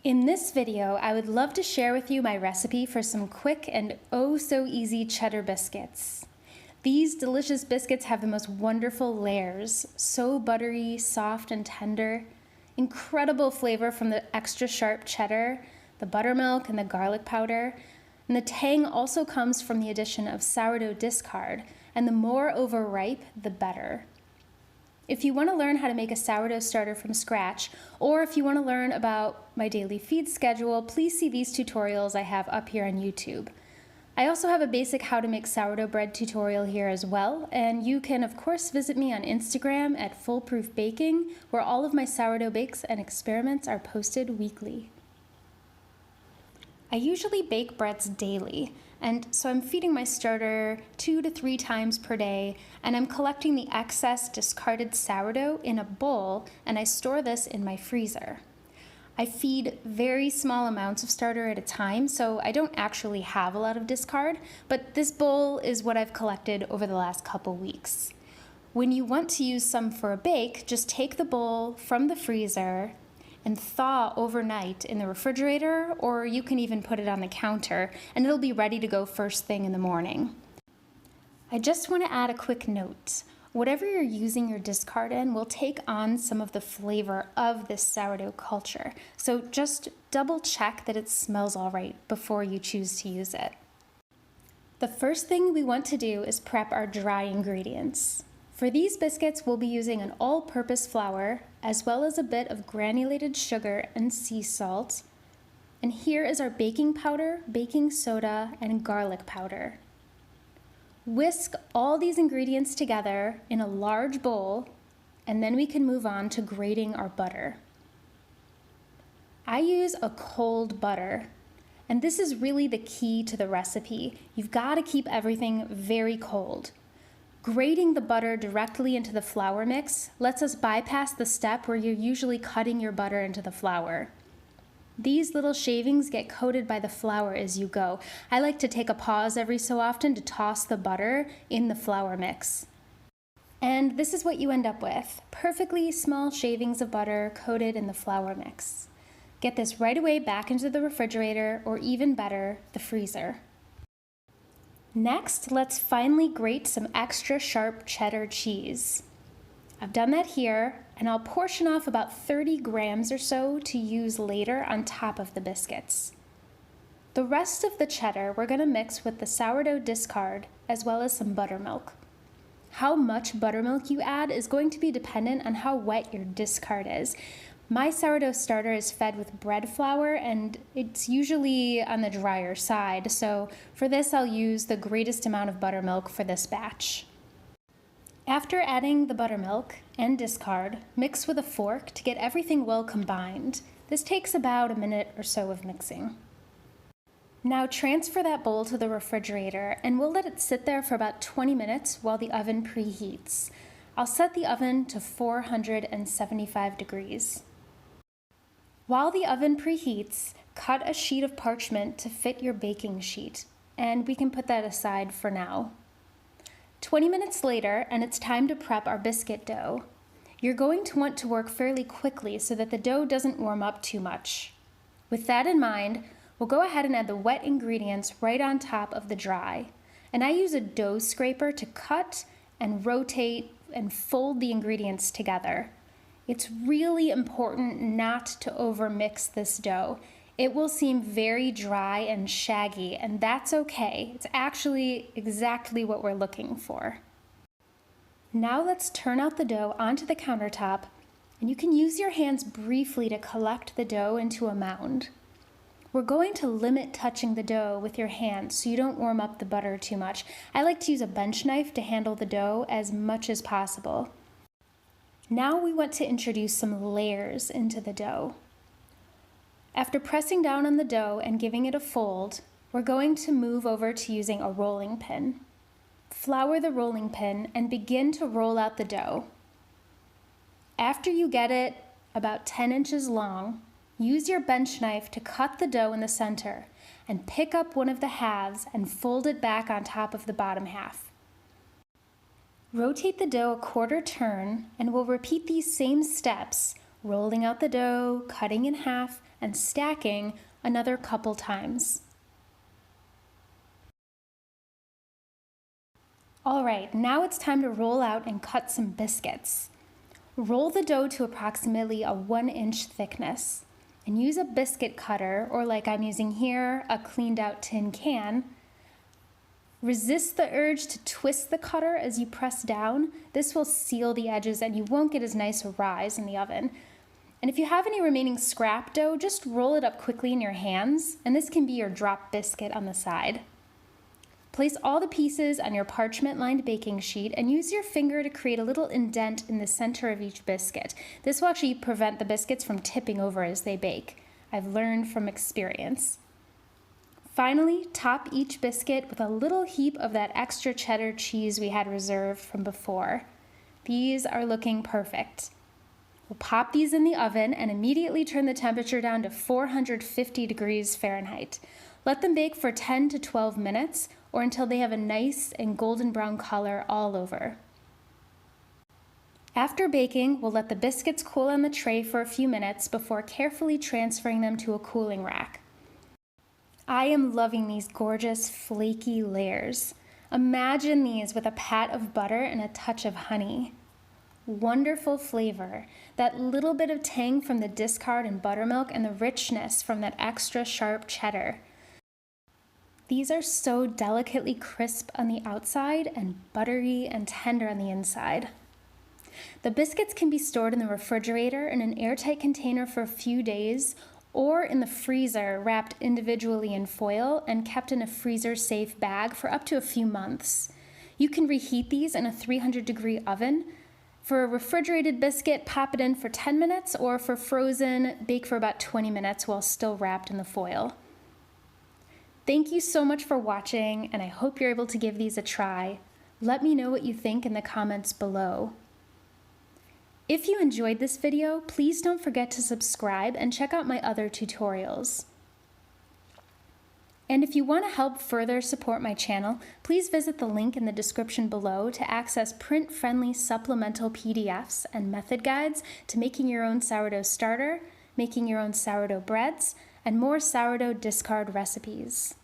In this video, I would love to share with you my recipe for some quick and oh so easy cheddar biscuits. These delicious biscuits have the most wonderful layers, so buttery, soft, and tender. Incredible flavor from the extra sharp cheddar, the buttermilk, and the garlic powder. And the tang also comes from the addition of sourdough discard, and the more overripe, the better. If you want to learn how to make a sourdough starter from scratch, or if you want to learn about my daily feed schedule, please see these tutorials I have up here on YouTube. I also have a basic how to make sourdough bread tutorial here as well, and you can of course visit me on Instagram at Foolproof Baking, where all of my sourdough bakes and experiments are posted weekly. I usually bake breads daily, and so I'm feeding my starter 2 to 3 times per day, and I'm collecting the excess discarded sourdough in a bowl, and I store this in my freezer. I feed very small amounts of starter at a time, so I don't actually have a lot of discard, but this bowl is what I've collected over the last couple weeks. When you want to use some for a bake, just take the bowl from the freezer and thaw overnight in the refrigerator, or you can even put it on the counter and it'll be ready to go first thing in the morning. I just want to add a quick note. Whatever you're using your discard in will take on some of the flavor of this sourdough culture, so just double check that it smells all right before you choose to use it. The first thing we want to do is prep our dry ingredients. For these biscuits, we'll be using an all-purpose flour, as well as a bit of granulated sugar and sea salt. And here is our baking powder, baking soda, and garlic powder. Whisk all these ingredients together in a large bowl, and then we can move on to grating our butter. I use a cold butter, and this is really the key to the recipe. You've got to keep everything very cold. Grating the butter directly into the flour mix lets us bypass the step where you're usually cutting your butter into the flour. These little shavings get coated by the flour as you go. I like to take a pause every so often to toss the butter in the flour mix. And this is what you end up with, perfectly small shavings of butter coated in the flour mix. Get this right away back into the refrigerator, or even better, the freezer. Next, let's finely grate some extra sharp cheddar cheese. I've done that here, and I'll portion off about 30 grams or so to use later on top of the biscuits. The rest of the cheddar we're going to mix with the sourdough discard as well as some buttermilk. How much buttermilk you add is going to be dependent on how wet your discard is. My sourdough starter is fed with bread flour, and it's usually on the drier side, so for this I'll use the greatest amount of buttermilk for this batch. After adding the buttermilk and discard, mix with a fork to get everything well combined. This takes about a minute or so of mixing. Now transfer that bowl to the refrigerator, and we'll let it sit there for about 20 minutes while the oven preheats. I'll set the oven to 475 degrees. While the oven preheats, cut a sheet of parchment to fit your baking sheet, and we can put that aside for now. 20 minutes later, and it's time to prep our biscuit dough. You're going to want to work fairly quickly so that the dough doesn't warm up too much. With that in mind, we'll go ahead and add the wet ingredients right on top of the dry. And I use a dough scraper to cut and rotate and fold the ingredients together. It's really important not to overmix this dough. It will seem very dry and shaggy, and that's okay. It's actually exactly what we're looking for. Now let's turn out the dough onto the countertop, and you can use your hands briefly to collect the dough into a mound. We're going to limit touching the dough with your hands so you don't warm up the butter too much. I like to use a bench knife to handle the dough as much as possible. Now we want to introduce some layers into the dough. After pressing down on the dough and giving it a fold, we're going to move over to using a rolling pin. Flour the rolling pin and begin to roll out the dough. After you get it about 10 inches long, use your bench knife to cut the dough in the center and pick up one of the halves and fold it back on top of the bottom half. Rotate the dough a quarter turn, and we'll repeat these same steps rolling out the dough, cutting in half, and stacking another couple times. All right, now it's time to roll out and cut some biscuits. Roll the dough to approximately a 1-inch thickness and use a biscuit cutter, or like I'm using here, a cleaned out tin can. Resist the urge to twist the cutter as you press down. This will seal the edges and you won't get as nice a rise in the oven. And if you have any remaining scrap dough, just roll it up quickly in your hands, and this can be your drop biscuit on the side. Place all the pieces on your parchment-lined baking sheet and use your finger to create a little indent in the center of each biscuit. This will actually prevent the biscuits from tipping over as they bake. I've learned from experience. Finally, top each biscuit with a little heap of that extra cheddar cheese we had reserved from before. These are looking perfect. We'll pop these in the oven and immediately turn the temperature down to 450 degrees Fahrenheit. Let them bake for 10 to 12 minutes or until they have a nice and golden brown color all over. After baking, we'll let the biscuits cool on the tray for a few minutes before carefully transferring them to a cooling rack. I am loving these gorgeous flaky layers. Imagine these with a pat of butter and a touch of honey. Wonderful flavor, that little bit of tang from the discard and buttermilk and the richness from that extra sharp cheddar. These are so delicately crisp on the outside and buttery and tender on the inside. The biscuits can be stored in the refrigerator in an airtight container for a few days or in the freezer wrapped individually in foil and kept in a freezer-safe bag for up to a few months. You can reheat these in a 300-degree oven. For a refrigerated biscuit, pop it in for 10 minutes, or for frozen, bake for about 20 minutes while still wrapped in the foil. Thank you so much for watching, and I hope you're able to give these a try. Let me know what you think in the comments below. If you enjoyed this video, please don't forget to subscribe and check out my other tutorials. And if you want to help further support my channel, please visit the link in the description below to access print-friendly supplemental PDFs and method guides to making your own sourdough starter, making your own sourdough breads, and more sourdough discard recipes.